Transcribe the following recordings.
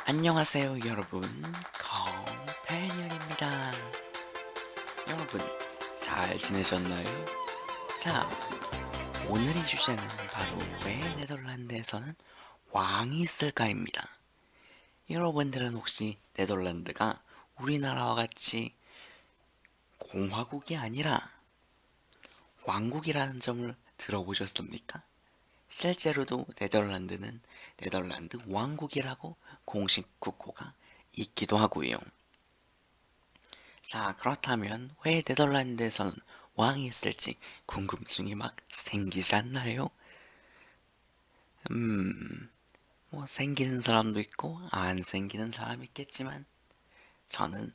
안녕하세요 여러분, 컴패니언입니다. 여러분 잘 지내셨나요? 자, 오늘의 주제는 바로 왜 네덜란드에서는 왕이 있을까입니다. 여러분들은 혹시 네덜란드가 우리나라와 같이 공화국이 아니라 왕국이라는 점을 들어보셨습니까? 실제로도 네덜란드는 네덜란드 왕국이라고 공식 국호가 있기도 하고요. 자, 그렇다면 왜 네덜란드에서는 왕이 있을지 궁금증이 막 생기지 않나요? 뭐 생기는 사람도 있고 안 생기는 사람이 있겠지만 저는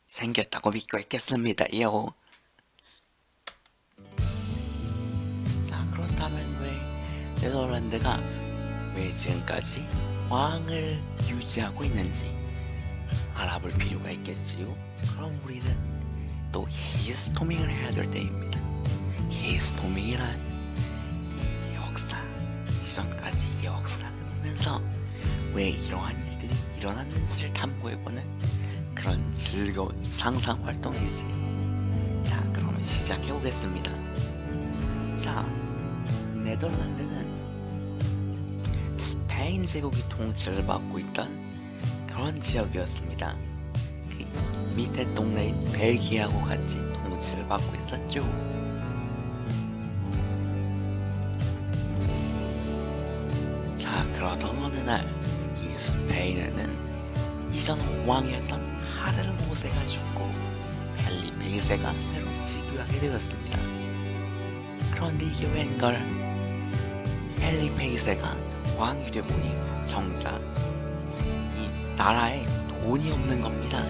생겼다고 믿고 있겠습니다요. 자, 그렇다면 왜 네덜란드가 왜 지금까지 왕을 유지하고 있는지 알아볼 필요가 있겠지요. 그럼 우리는 또 히스토밍을 해야 될 때입니다. 히스토밍이란 역사, 이전까지 역사를 보면서 왜 이러한 일들이 일어났는지를 탐구해보는 그런 즐거운 상상 활동이지. 자, 그러면 시작해 보겠습니다. 자, 네덜란드는 스페인 제국이 통치를 받고 있던 그런 지역이었습니다. 그 밑에 동네인 벨기에하고 같이 통치를 받고 있었죠. 자, 그러던 어느 날 이 스페인에는 이전 왕이었던 카를 5세가 죽고 펠리페 2세가 새로 즉위하게 되었습니다. 그런데 이게 웬걸, 펠리페 2세가 왕이 되보니 정작 이 나라에 돈이 없는 겁니다.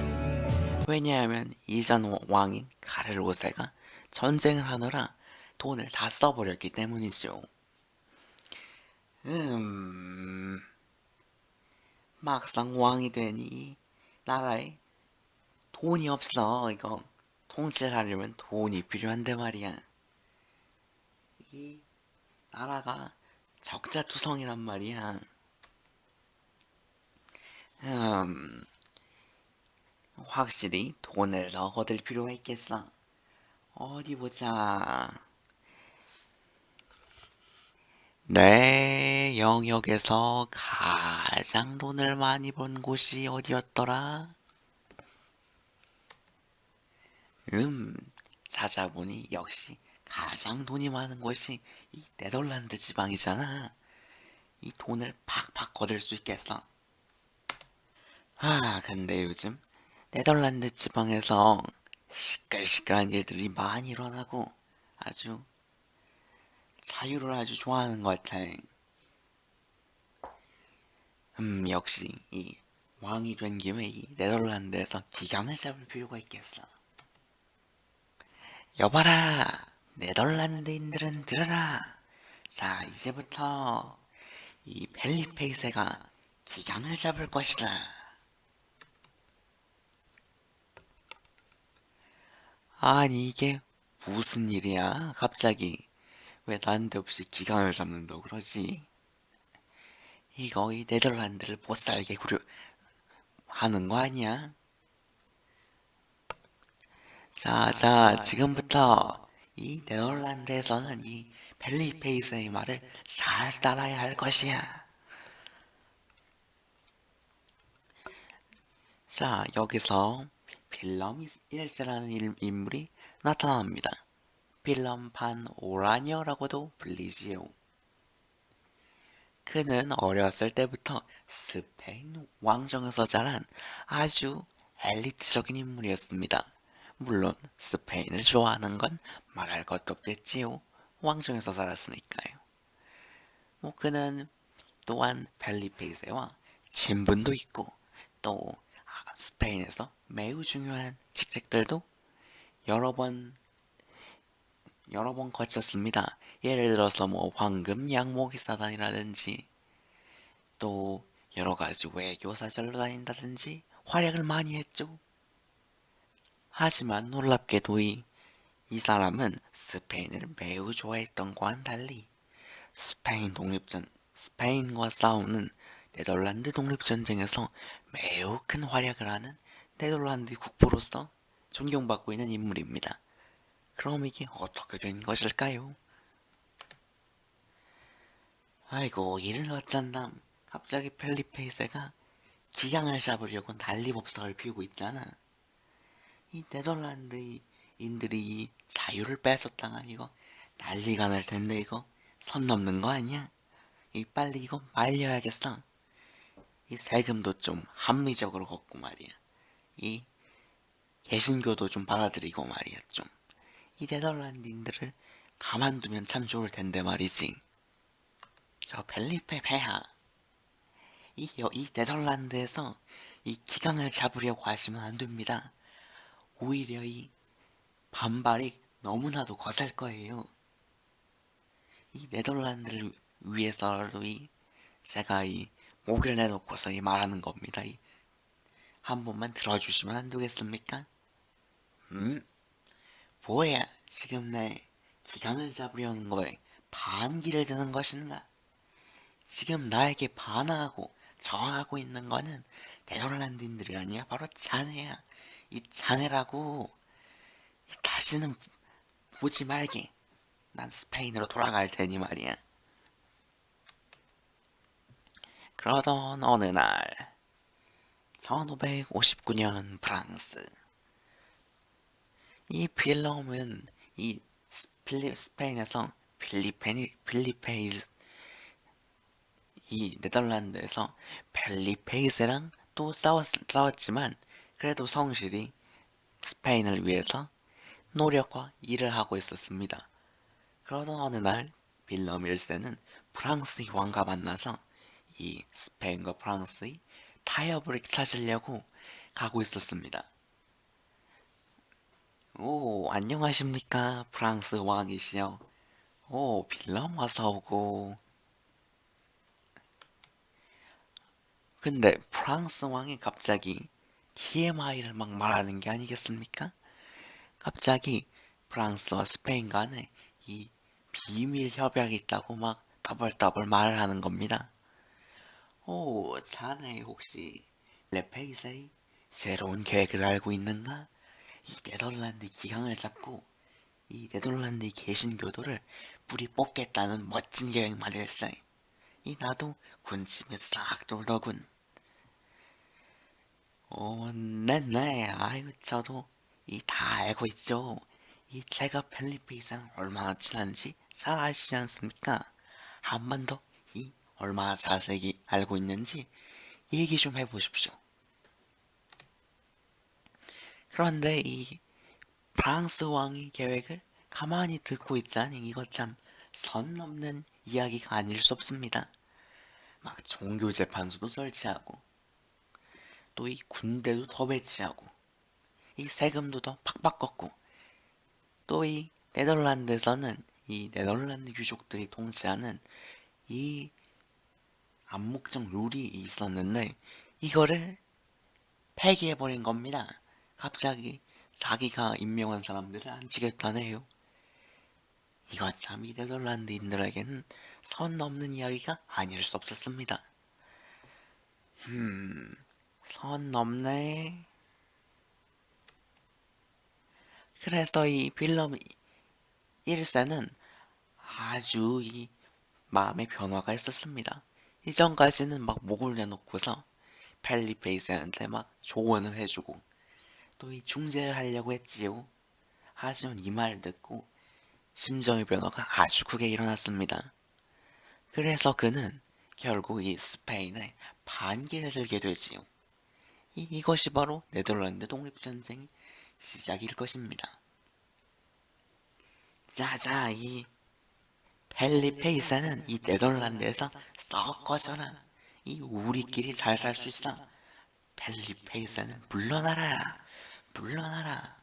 왜냐하면 이전 왕인 카를 5세가 전쟁을 하느라 돈을 다 써버렸기 때문이죠. 음... 막상 왕이 되니 나라에 돈이 없어. 이거 통치를 하려면 돈이 필요한데 말이야. 이 나라가 적자투성이란 말이야. 음, 확실히 돈을 더 거둘 필요가 있겠어. 어디 보자. 내 영역에서 가장 돈을 많이 번 곳이 어디였더라? 음, 찾아보니 역시 가장 돈이 많은 곳이 이 네덜란드 지방이잖아. 이 돈을 팍팍 거둘 수 있겠어. 아, 근데 요즘 네덜란드 지방에서 시끌시끌한 일들이 많이 일어나고 아주 자유를 아주 좋아하는 것 같아. 역시 이 왕이 된 김에 이 네덜란드에서 기강을 잡을 필요가 있겠어. 여봐라, 네덜란드인들은 들어라. 자, 이제부터 이 펠리페이세가 기강을 잡을 것이다. 아니, 이게 무슨 일이야? 갑자기 왜 난데없이 기강을 잡는다고 그러지? 이거 이 네덜란드를 못살게 구려 하는 거 아니야? 자, 지금부터 이 네덜란드에서는 이 펠리페이스의 말을 잘 따라야 할 것이야. 자, 여기서 빌럼 1세라는 인물이 나타납니다. 빌럼 반 오라니어라고도 불리지요. 그는 어렸을 때부터 스페인 왕정에서 자란 아주 엘리트적인 인물이었습니다. 물론 스페인을 좋아하는 건 말할 것도 없겠지요. 왕정에서 살았으니까요. 뭐 그는 또한 펠리페이세와 친분도 있고 또 스페인에서 매우 중요한 직책들도 여러 번 여러 번 거쳤습니다. 예를 들어서 뭐 황금 양모기사단이라든지 또 여러 가지 외교 사절로 다닌다든지 활약을 많이 했죠. 하지만 놀랍게도 이 사람은 스페인을 매우 좋아했던 것과는 달리 스페인과 싸우는 네덜란드 독립전쟁에서 매우 큰 활약을 하는 네덜란드 국보로서 존경받고 있는 인물입니다. 그럼 이게 어떻게 된 것일까요? 아이고, 이를 어쩐담. 갑자기 펠리페 2세가 기강을 잡으려고 난리법석을 피우고 있잖아. 이 네덜란드인들이 자유를 뺏었다가 이거 난리가 날 텐데 이거 선 넘는 거 아니야? 이 빨리 이거 말려야겠어. 이 세금도 좀 합리적으로 걷고 말이야. 이 개신교도 좀 받아들이고 말이야 좀. 이 네덜란드인들을 가만두면 참 좋을 텐데 말이지. 저 펠리페 폐하. 이 네덜란드에서 이 기강을 잡으려고 하시면 안 됩니다. 오히려 이 반발이 너무나도 거셀 거예요. 이 네덜란드를 위해서도 제가 이 목을 내놓고서 이 말하는 겁니다. 한 번만 들어주시면 안 되겠습니까? 음? 뭐야? 지금 내 기강을 잡으려는 거에 반기를 드는 것인가? 지금 나에게 반항하고 저항하고 있는 거는 네덜란드인들이 아니야. 바로 자네야. 이 자네라고. 다시는 보지 말게. 난 스페인으로 돌아갈 테니 말이야. 그러던 어느 날 1559년 프랑스 이 빌럼은 이 스페인에서 필리페이 이 네덜란드에서 펠리페이세랑 또 싸웠지만 그래도 성실히 스페인을 위해서 노력과 일을 하고 있었습니다. 그러던 어느 날 빌럼 1세는 프랑스의 왕과 만나서 이 스페인과 프랑스의 타협을 찾으려고 가고 있었습니다. 오, 안녕하십니까. 프랑스 왕이시여. 오, 빌럼 와서 오고. 근데 프랑스 왕이 갑자기 TMI를 막 말하는 게 아니겠습니까? 갑자기 프랑스와 스페인 간에 이 비밀 협약이 있다고 막 더벌더벌 말을 하는 겁니다. 오, 자네 혹시 레페이세의 새로운 계획을 알고 있는가? 이 네덜란드 기강을 잡고 이 네덜란드 개신교도를 뿌리 뽑겠다는 멋진 계획 말일세. 이 나도 군침이 싹 돌더군. 네네. 아이고 저도 이 다 알고 있죠. 이 제가 펠리페 이상 얼마나 친한지 잘 아시지 않습니까? 한 번 더 이 얼마나 자세히 알고 있는지 얘기 좀 해보십시오. 그런데 이 프랑스 왕의 계획을 가만히 듣고 있자니 이거 참 선 넘는 이야기가 아닐 수 없습니다. 막 종교 재판소도 설치하고 또 이 군대도 더 배치하고 이 세금도 더 팍팍 걷고 또 이 네덜란드에서는 이 네덜란드 귀족들이 통치하는 이 암묵적 룰이 있었는데 이거를 폐기해버린 겁니다. 갑자기 자기가 임명한 사람들을 안 치겠다네요. 이거 참 이 네덜란드인들에게는 선 넘는 이야기가 아닐 수 없었습니다. 선 넘네. 그래서 이 빌럼 1세는 아주 이 마음의 변화가 있었습니다. 이전까지는 막 목을 내놓고서 펠리페이스한테 막 조언을 해주고 또 이 중재를 하려고 했지요. 하지만 이 말을 듣고 심정의 변화가 아주 크게 일어났습니다. 그래서 그는 결국 이 스페인에 반기를 들게 되지요. 이것이 바로 네덜란드 독립전쟁의 시작일 것입니다. 자자, 이 펠리페이스는 이 네덜란드에서 썩 꺼져라. 이 우리끼리 잘 살 수 있어. 펠리페이스는 물러나라. 물러나라.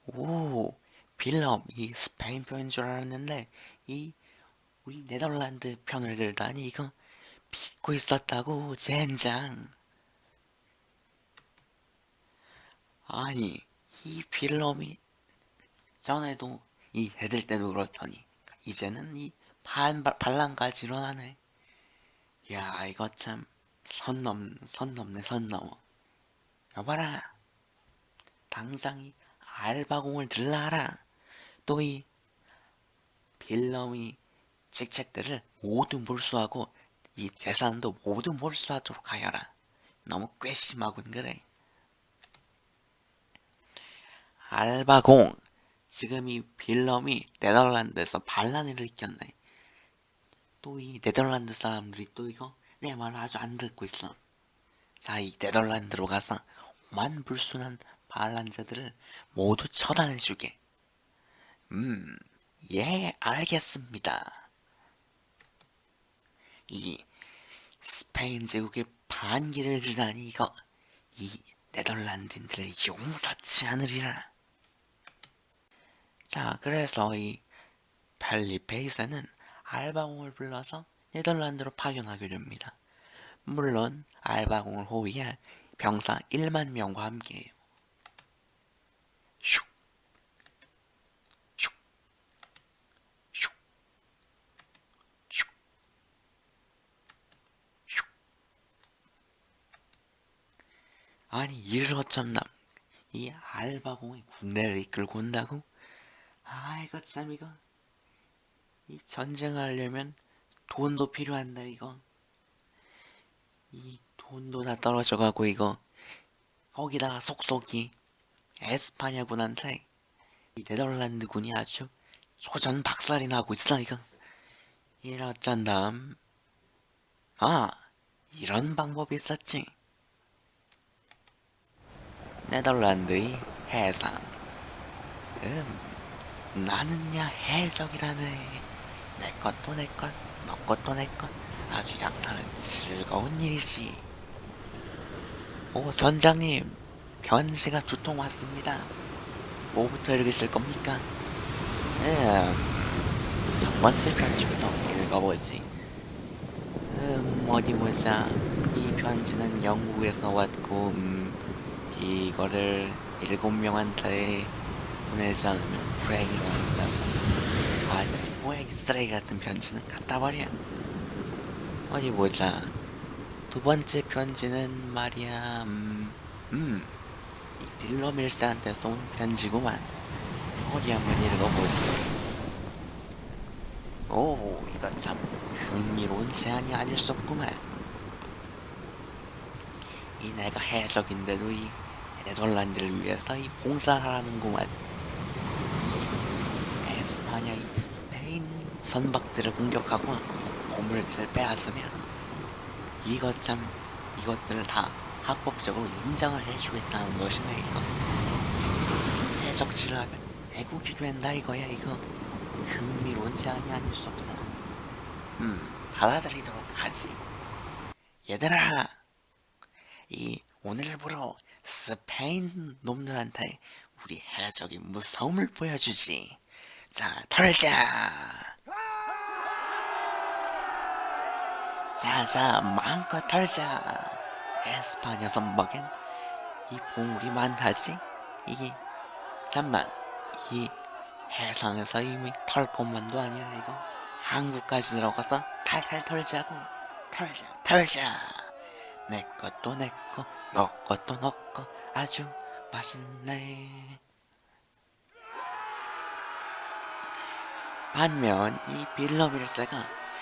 오, 빌럼 이 스페인 편인 줄 알았는데 이 우리 네덜란드 편을 들다니 이거 믿고 있었다고 젠장. 아니 이 빌럼이 전에도 이 애들 때도 그렇더니 이제는 이 반란까지 일어나네. 야, 이거 참 선 넘네, 선 넘어. 여봐라, 당장 이 알바공을 들라하라. 또 이 빌럼이 직책들을 모두 몰수하고 이 재산도 모두 몰수하도록 하여라. 너무 괘씸하군 그래. 알바공, 지금 이 빌럼이 네덜란드에서 반란을 일으켰네. 또 이 네덜란드 사람들이 또 이거 내 말을 아주 안 듣고 있어. 자, 이 네덜란드로 가서 오만불순한 반란자들을 모두 처단해주게. 예, 알겠습니다. 이 스페인 제국의 반기를 들다니 이거 이 네덜란드인들을 용서치 않으리라. 자, 그래서 이 펠리페 2세는 알바공을 불러서 네덜란드로 파견하게 됩니다. 물론 알바공을 호위할 병사 1만 명과 함께해요. 슉, 슉, 슉, 슉, 슉. 아니 이를 어쩐담. 이 알바공이 군대를 이끌고 온다고? 아이고 참 이거 이 전쟁을 하려면 돈도 필요한다 이거. 이 돈도 다 떨어져가고 이거 거기다가 속속이 에스파냐군한테 이 네덜란드군이 아주 소전 박살이 나고 있어 이거. 이러짠담. 아, 이런 방법이 있었지. 네덜란드의 해상. 나는야 해적이라네. 내 것도 내 것, 너 것도 내 것. 아주 약간은 즐거운 일이지. 오, 선장님. 편지가 두 통 왔습니다. 뭐부터 읽으실 겁니까? 첫 번째 편지부터 읽어보지. 어디 보자. 이 편지는 영국에서 왔고, 이거를 7명한테 보내지 않으면 불행이가 온다고. 아니, 뭐야, 이 쓰레기 같은 편지는 갖다 버려. 어디 보자. 두 번째 편지는 말이야, 이 빌러밀스한테 쏜 편지구만. 어디 한번 읽어보지. 오, 이거 참 흥미로운 제안이 아닐 수 없구만. 이 내가 해적인데도 이 네덜란드를 위해서 이 봉사를 하는구만. 에스파냐 이 스페인 선박들을 공격하고 이 보물들을 빼앗으면 이것 참 이것들을 다 합법적으로 인정을 해주겠다는 것이네 이거. 해적질을 하면 애국이 된다 이거야 이거. 흥미로운 제안이 아닐 수 없어. 받아들이도록 하지. 얘들아, 이 오늘부로 스페인 놈들한테 우리 해적이 무서움을 보여주지. 자, 털자. 자자, 마음껏 털자. 에스파냐 선박엔 이 보물이 많다지. 이 잠만, 이 해상에서 이미 털 것만도 아니라 이거 한국까지 들어가서 탈탈 털자고. 털자, 털자. 내 것도 내 거, 너 것도 너 거. 아주 맛있네. 반면 이 빌러밀스가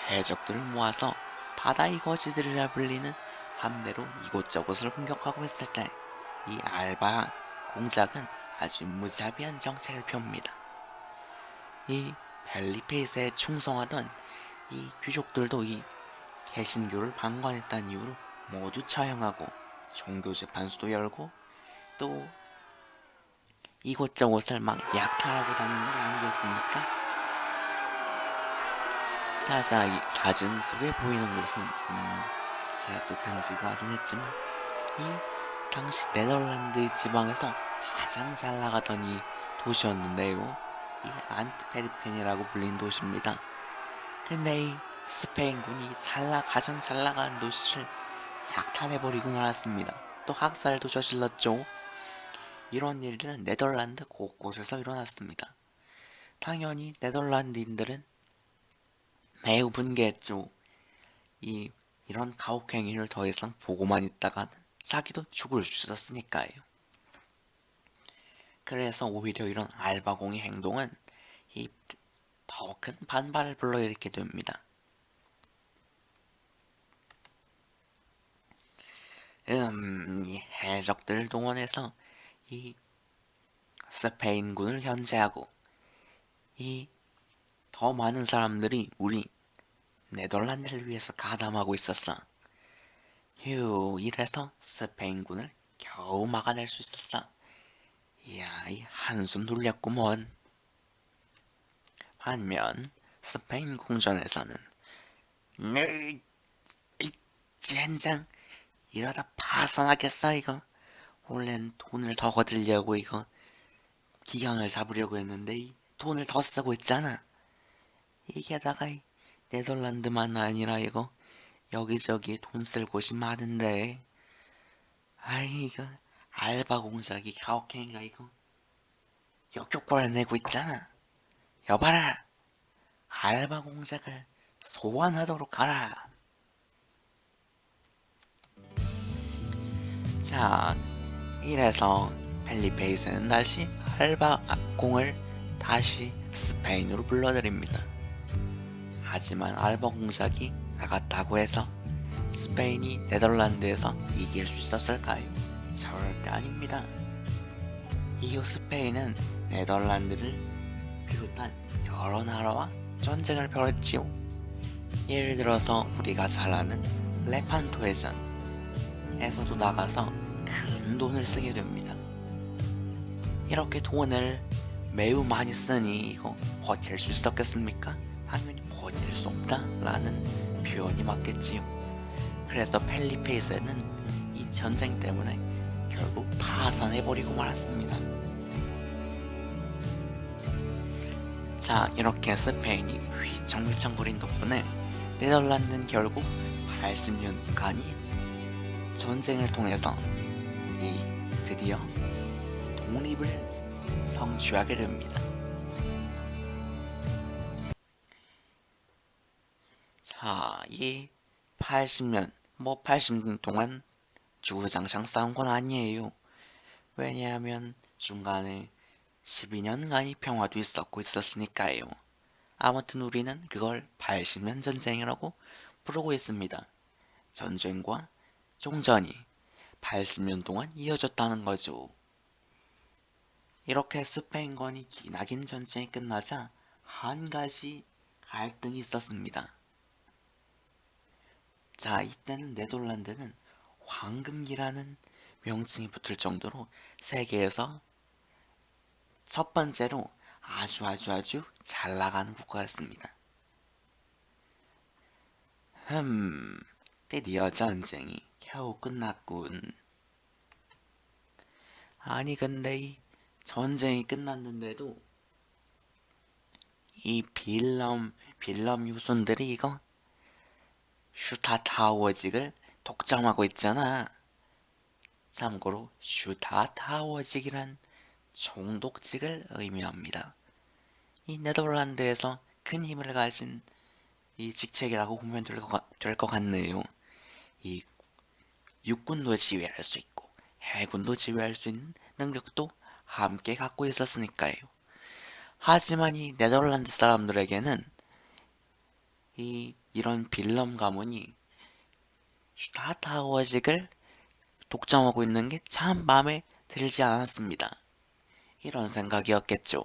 해적들을 모아서 바다의 거지들이라 불리는 함대로 이곳저곳을 공격하고 있을 때 이 알바 공작은 아주 무자비한 정책을 펴옵니다. 이 벨리페이스에 충성하던 이 귀족들도 이 개신교를 방관했다는 이유로 모두 처형하고 종교재판소도 열고 또 이곳저곳을 막 약탈하고 다니는 게 아니겠습니까? 자자, 이 사진 속에 보이는 곳은 제가 또 편집을 하긴 했지만 이 당시 네덜란드 지방에서 가장 잘 나가던 이 도시였는데요. 이 안트페르펜이라고 불린 도시입니다. 근데 이 스페인군이 가장 잘 나가는 도시를 약탈해버리고 말았습니다. 또 학살도 저질렀죠. 이런 일들은 네덜란드 곳곳에서 일어났습니다. 당연히 네덜란드인들은 매우 분개했죠. 이 이런 가혹행위를 더 이상 보고만 있다가는 자기도 죽을 수 있었으니까요. 그래서 오히려 이런 알바공의 행동은 이 더 큰 반발을 불러일으키게 됩니다. 이 해적들을 동원해서 이 스페인군을 견제하고 이 더 많은 사람들이 우리 네덜란드를 위해서 가담하고 있었어. 휴, 이래서 스페인군을 겨우 막아낼 수 있었어. 이야, 이 한숨 돌렸구먼. 반면 스페인 궁전에서는 네, 이 젠장 이러다 파산하겠어 이거. 원래는 돈을 더 거들려고 이거 기강을 잡으려고 했는데 이 돈을 더 쓰고 있잖아. 이게다가 이 네덜란드만 아니라 이거 여기저기 돈 쓸 곳이 많은데 아이 이거 알바 공작이 가혹행위가 이거 역효과를 내고 있잖아. 여봐라, 알바 공작을 소환하도록 하라. 자, 이래서 펠리페이스는 다시 알바 공을 다시 스페인으로 불러들입니다. 하지만 알바 공작이 나갔다고 해서 스페인이 네덜란드에서 이길 수 있었을까요? 절대 아닙니다. 이후 스페인은 네덜란드를 비롯한 여러 나라와 전쟁을 벌였지요. 예를 들어서 우리가 잘 아는 레판토 해전에서도 나가서 큰 돈을 쓰게 됩니다. 이렇게 돈을 매우 많이 쓰니 이거 버틸 수 있었겠습니까? 당연히 버틸 수 없다라는 표현이 맞겠지요. 그래서 펠리페이스는 이 전쟁 때문에 결국 파산해버리고 말았습니다. 자, 이렇게 스페인이 휘청휘청거린 덕분에 네덜란드는 결국 80년간이 전쟁을 통해서 드디어 독립을 성취하게 됩니다. 자, 이 80년, 80년 동안 주구장창 싸운 건 아니에요. 왜냐하면 중간에 12년간이 평화도 있었으니까요. 아무튼 우리는 그걸 80년 전쟁이라고 부르고 있습니다. 전쟁과 종전이 80년 동안 이어졌다는 거죠. 이렇게 스페인권이 기나긴 전쟁이 끝나자 한 가지 갈등이 있었습니다. 자, 이때는 네덜란드는 황금기라는 명칭이 붙을 정도로 세계에서 첫 번째로 아주 잘 나가는 국가였습니다. 드디어 전쟁이 겨우 끝났군. 아니 근데 이 전쟁이 끝났는데도 이 빌럼 유손들이 이거 슈타타워직을 독점하고 있잖아. 참고로 슈타타워직이란 총독직을 의미합니다. 이 네덜란드에서 큰 힘을 가진 이 직책이라고 보면 될 것 같네요. 이 육군도 지휘할 수 있고 해군도 지휘할 수 있는 능력도 함께 갖고 있었으니까요. 하지만 이 네덜란드 사람들에게는 이런 빌럼 가문이 슈타타워직을 독점하고 있는 게 참 마음에 들지 않았습니다. 이런 생각이었겠죠.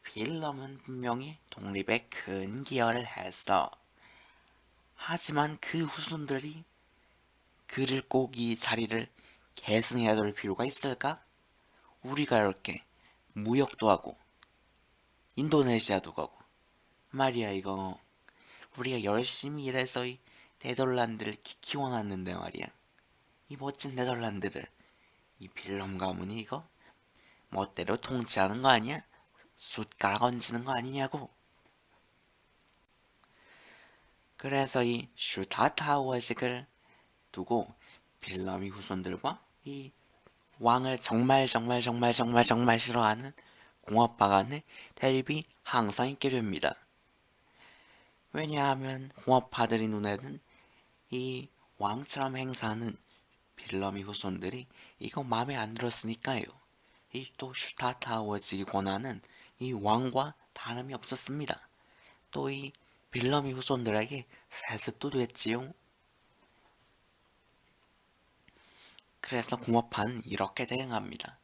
빌럼은 분명히 독립에 큰 기여를 했어. 하지만 그 후손들이 그를 꼭 이 자리를 계승해야 될 필요가 있을까? 우리가 이렇게 무역도 하고 인도네시아도 가고 말이야 이거 우리가 열심히 일해서 이 네덜란드를 키워놨는데 말이야. 이 멋진 네덜란드를 이 빌럼 가문이 이거 멋대로 통치하는 거 아니야? 숟가락 얹는 거 아니냐고. 그래서 이 슈타타워식을 두고 빌럼이 후손들과 이 왕을 정말 싫어하는 공업파 간의 대립이 항상 있게 됩니다. 왜냐하면 공업파들이 눈에는 이 왕처럼 행사하는 빌러미 후손들이 이거 마음에 안 들었으니까요. 이 또 슈타타워즈의 권한은 이 왕과 다름이 없었습니다. 또 이 빌러미 후손들에게 세습도 됐지요. 그래서 공업파는 이렇게 대응합니다.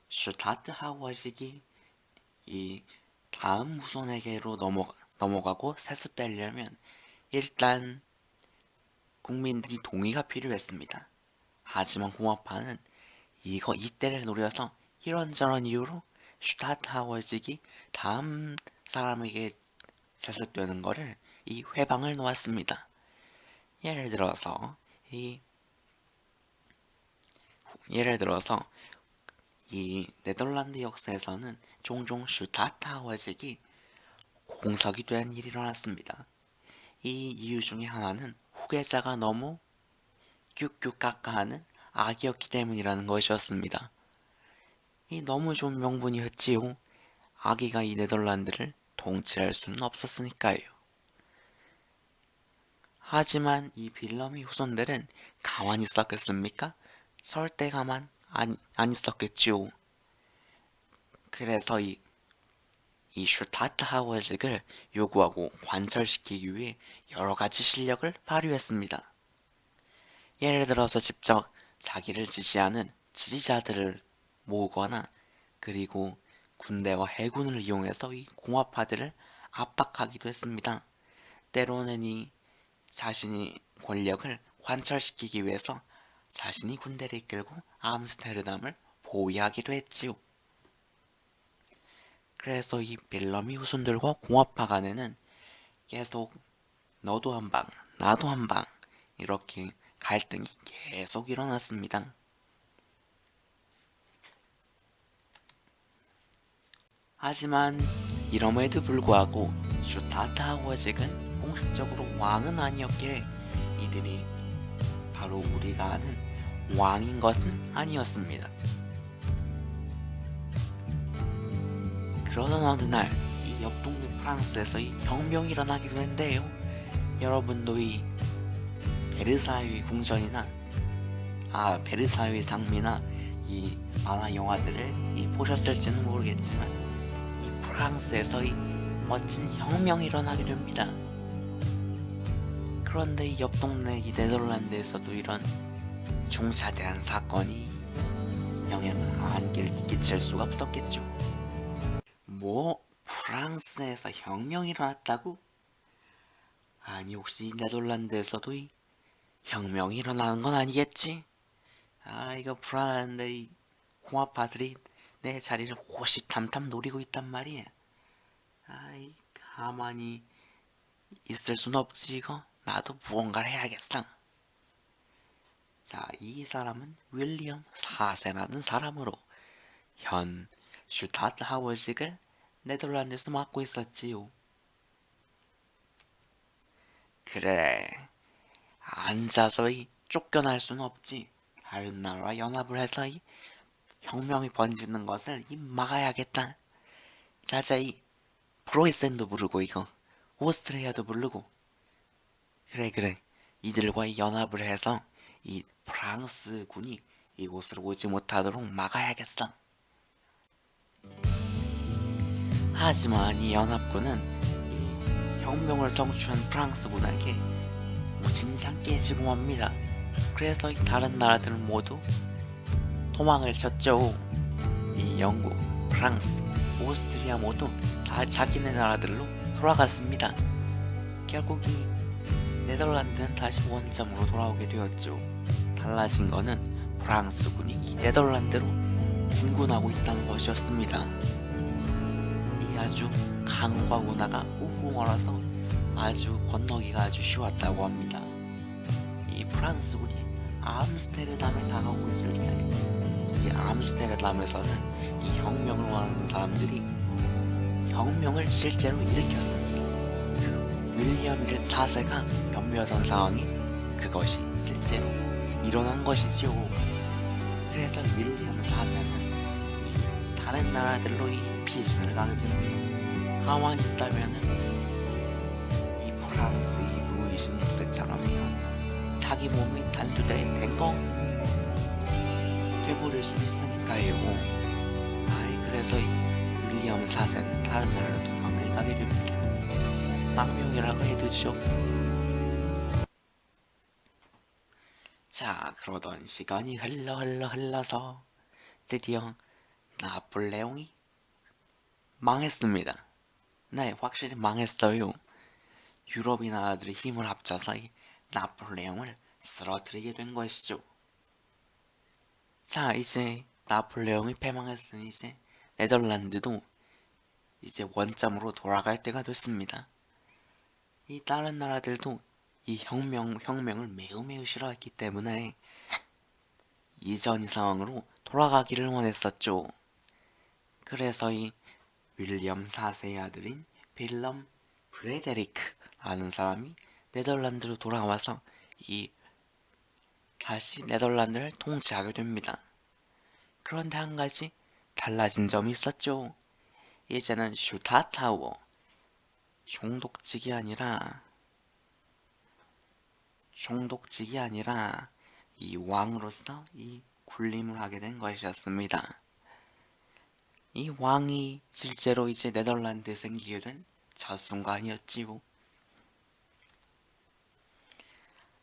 슈타트하워식이 이 다음 후손에게로 넘어가고 세습되려면 일단 국민들이 동의가 필요했습니다. 하지만 공업파는 이때를 노려서 이런저런 이유로 슈타트하워식이 다음 사람에게 세습되는 거를 이 회방을 놓았습니다. 예를 들어서 이 네덜란드 역사에서는 종종 슈타트하워식이 공석이 된 일이 일어났습니다. 이 이유 중에 하나는 후계자가 너무 뀨뀨 깎아하는 악이었기 때문이라는 것이었습니다. 이 너무 좋은 명분이었지요. 아기가 이 네덜란드를 통치할 수는 없었으니까요. 하지만 이 빌럼의 후손들은 가만히 있었겠습니까? 절대 가만 안 있었겠지요. 그래서 이 슈타트하워식을 요구하고 관철시키기 위해 여러 가지 실력을 발휘했습니다. 예를 들어서 직접 자기를 지지하는 지지자들을 모으거나 그리고 군대와 해군을 이용해서 이 공화파들을 압박하기도 했습니다. 때로는 이 자신의 권력을 관철시키기 위해서 자신이 군대를 이끌고 암스테르담을 보위하기도 했지요. 그래서 이 빌럼이 후손들과 공화파 간에는 계속 너도 한 방, 나도 한 방 이렇게 갈등이 계속 일어났습니다. 하지만 이럼에도 불구하고 슈타트하워식은 공식적으로 왕은 아니었기에 이들이 바로 우리가 아는 왕인 것은 아니었습니다. 그러던 어느 날 이 옆 동네 프랑스에서 이 혁명이 일어나기도 했는데요. 여러분도 이 베르사유의 궁전이나 베르사유의 장미나 이 만화 영화들을 보셨을지는 모르겠지만 이 프랑스에서 이 멋진 혁명이 일어나게 됩니다. 그런데 이 옆 동네 이 네덜란드에서도 이런 중차대한 사건이 영향을 안 끼칠 수가 없었겠죠. 뭐 프랑스에서 혁명이 일어났다고? 아니 혹시 네덜란드에서도 이 혁명이 일어나는 건 아니겠지? 이거 불안한데 이 공화파들이 내 자리를 호시탐탐 노리고 있단 말이야. 가만히 있을 순 없지 이거. 나도 무언가를 해야겠어. 자, 이 사람은 윌리엄 4세라는 사람으로 현 슈타트하워식을 네덜란드에서 맡고 있었지요. 그래, 앉아서 쫓겨날 순 없지. 다른 나라와 연합을 해서 혁명이 번지는 것을 막아야겠다. 자자이 프로이센도 부르고 이거 오스트리아도 부르고 그래 이들과 연합을 해서 이 프랑스 군이 이곳으로 오지 못하도록 막아야겠어. 하지만 이 연합군은 이 혁명을 성취한 프랑스군에게 무진장 깨지고 맙니다. 그래서 다른 나라들은 모두 도망을 쳤죠. 이 영국, 프랑스, 오스트리아 모두 다 자기네 나라들로 돌아갔습니다. 결국 이 네덜란드는 다시 원점으로 돌아오게 되었죠. 달라진 거는 프랑스군이 이 네덜란드로 진군하고 있다는 것이었습니다. 이 아주 강과 운하가 꽁꽁 얼어서 아주 건너기가 아주 쉬웠다고 합니다. 이 프랑스군이 암스테르담에 다가오고 있을 때 이 암스테르담에서는 이 혁명을 원하는 사람들이 혁명을 실제로 일으켰습니다. 윌리엄 4세가 염려하던 상황이 그것이 실제로 일어난 것이죠. 그래서 윌리엄 4세는 이 다른 나라들로 이 피신을 가게 됩니다. 가만히 있다면은 이 프랑스 이 루이 16세처럼 이거 자기 몸이 단수대 된거 돼버릴 수 있으니까요. 그래서 이 윌리엄 4세는 다른 나라로 도망을 가게 됩니다. 망명이라고 해두죠. 자, 그러던 시간이 흘러서 드디어 나폴레옹이 망했습니다. 네, 확실히 망했어요. 유럽의 나라들이 힘을 합쳐서 이 나폴레옹을 쓰러뜨리게 된 것이죠. 자, 이제 나폴레옹이 패망했으니 이제 네덜란드도 이제 원점으로 돌아갈 때가 됐습니다. 이 다른 나라들도 이 혁명을 매우 싫어했기 때문에 이전의 상황으로 돌아가기를 원했었죠. 그래서 이 윌리엄 4세의 아들인 빌럼 프레데리크라는 사람이 네덜란드로 돌아와서 이 다시 네덜란드를 통치하게 됩니다. 그런데 한 가지 달라진 점이 있었죠. 이제는 슈타타워, 총독직이 아니라 이 왕으로서 이 군림을 하게 된 것이었습니다. 이 왕이 실제로 이제 네덜란드에 생기게 된 자sun관이었지요.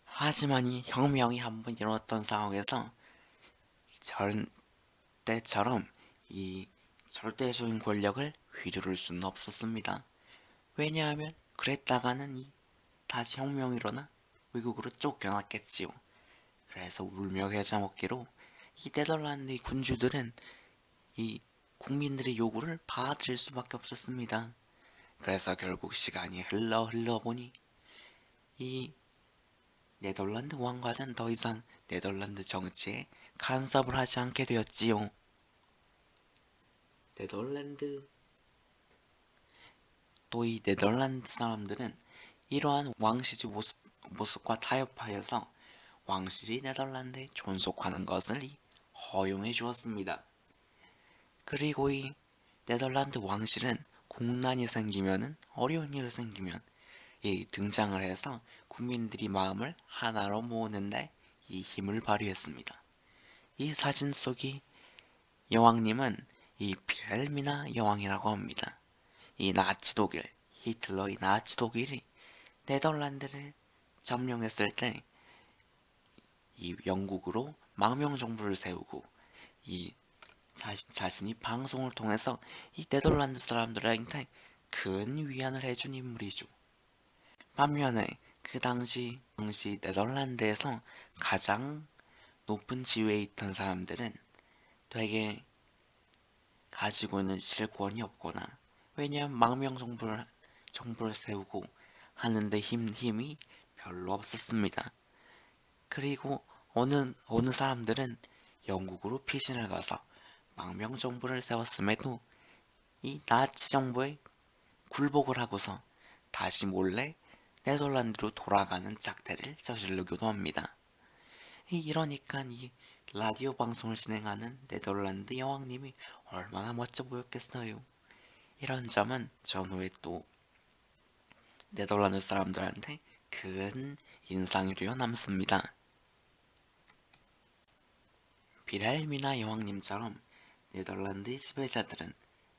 하지만 이 혁명이 한번 일어났던 상황에서 전 때처럼 이 절대적인 권력을 휘두를 수는 없었습니다. 왜냐하면 그랬다가는 이 다시 혁명이 일어나 외국으로 쫓겨났겠지요. 그래서 울며 겨자 먹기로 이 네덜란드의 군주들은 이 국민들의 요구를 받아들일 수밖에 없었습니다. 그래서 결국 시간이 흘러 보니 이 네덜란드 왕과는 더 이상 네덜란드 정치에 간섭을 하지 않게 되었지요. 또 이 네덜란드 사람들은 이러한 왕실의 모습과 타협하여서 왕실이 네덜란드에 존속하는 것을 허용해 주었습니다. 그리고 이 네덜란드 왕실은 국난이 생기면은 어려운 일이 생기면 이 등장을 해서 국민들이 마음을 하나로 모으는데 이 힘을 발휘했습니다. 이 사진 속의 여왕님은 이 빌헬미나 여왕이라고 합니다. 이 나치 독일, 히틀러의 나치 독일이 네덜란드를 점령했을 때 이 영국으로 망명 정부를 세우고 이 자신이 방송을 통해서 이 네덜란드 사람들한테 큰 위안을 해준 인물이죠. 반면에 그 당시 네덜란드에서 가장 높은 지위에 있던 사람들은 되게 가지고 있는 실권이 없거나 왜냐하면 정부를 세우고 하는데 힘이 별로 없었습니다. 그리고 어느 사람들은 영국으로 피신을 가서 망명 정부를 세웠음에도 이 나치 정부에 굴복을 하고서 다시 몰래 네덜란드로 돌아가는 작태를 저지르기도 합니다. 이러니까 이 라디오 방송을 진행하는 네덜란드 여왕님이 얼마나 멋져 보였겠어요. 이런 점은 전후에 또 네덜란드 사람들한테 큰 인상이 되어 남습니다. 빌헬미나 여왕님처럼 네덜란드의 지배자들은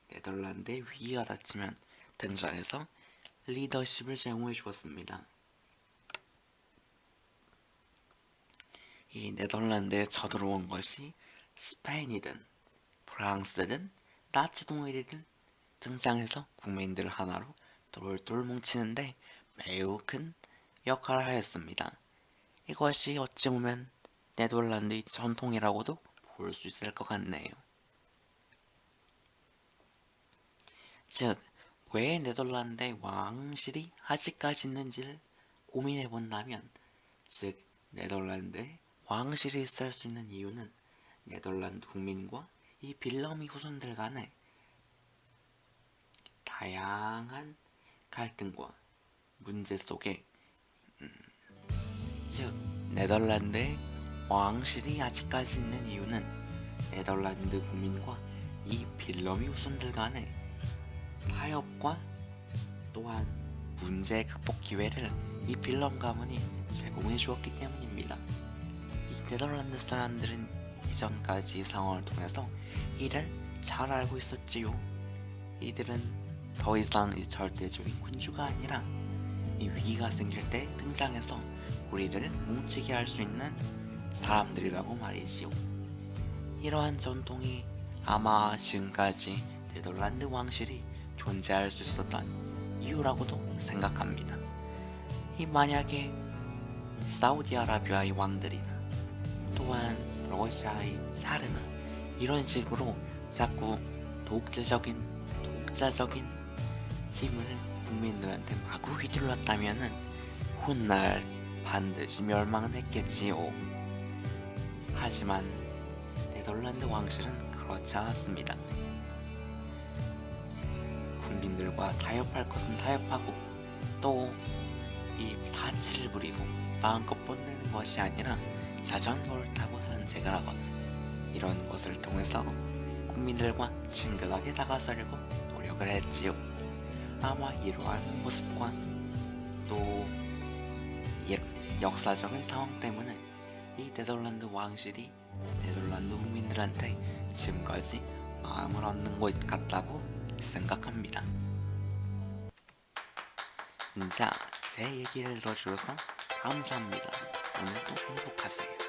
네덜란드의 위기가 닥치면 등장해서 리더십을 제공해 주었습니다. 이 네덜란드에 쳐들어온 것이 스페인이든 프랑스든 나치 동일이든 등장해서 국민들을 하나로 똘똘 뭉치는데 매우 큰 역할을 하였습니다. 이것이 어찌 보면 네덜란드의 전통이라고도 볼 수 있을 것 같네요. 즉, 왜 네덜란드의 왕실이 아직까지 있는지를 고민해 본다면, 즉, 네덜란드에 왕실이 있을 수 있는 이유는 네덜란드 국민과 이 빌럼이 후손들 간의 다양한 갈등과 문제 속에 즉 네덜란드의 왕실이 아직까지 있는 이유는 네덜란드 국민과 이 빌럼이 후손들 간의 타협과 또한 문제 극복 기회를 이 빌런 가문이 제공해 주었기 때문입니다. 이 네덜란드 사람들은 이전까지 상황을 통해서 이를 잘 알고 있었지요. 이들은 더 이상 이 절대적인 군주가 아니라 이 위기가 생길 때 등장해서 우리를 뭉치게 할 수 있는 사람들이라고 말이지요. 이러한 전통이 아마 지금까지 네덜란드 왕실이 존재할 수 있었던 이유라고도 생각합니다. 이 만약에 사우디아라비아의 왕들이나 또한 러시아의 자르나 이런 식으로 자꾸 독자적인 힘을 국민들한테 마구 휘둘렀다면은 훗날 반드시 멸망은 했겠지요. 하지만 네덜란드 왕실은 그렇지 않았습니다. 국민들과 타협할 것은 타협하고 또 이 사치를 부리고 마음껏 뽐내는 것이 아니라 자전거를 타고 산책을 하거나 이런 것을 통해서 국민들과 친근하게 다가서려고 노력을 했지요. 아마 이러한 모습과 또 이런 역사적인 상황 때문에 이 네덜란드 왕실이 네덜란드 국민들한테 지금까지 마음을 얻는 것 같다고 생각합니다. 자, 제 얘기를 들어주셔서 감사합니다. 오늘도 행복하세요.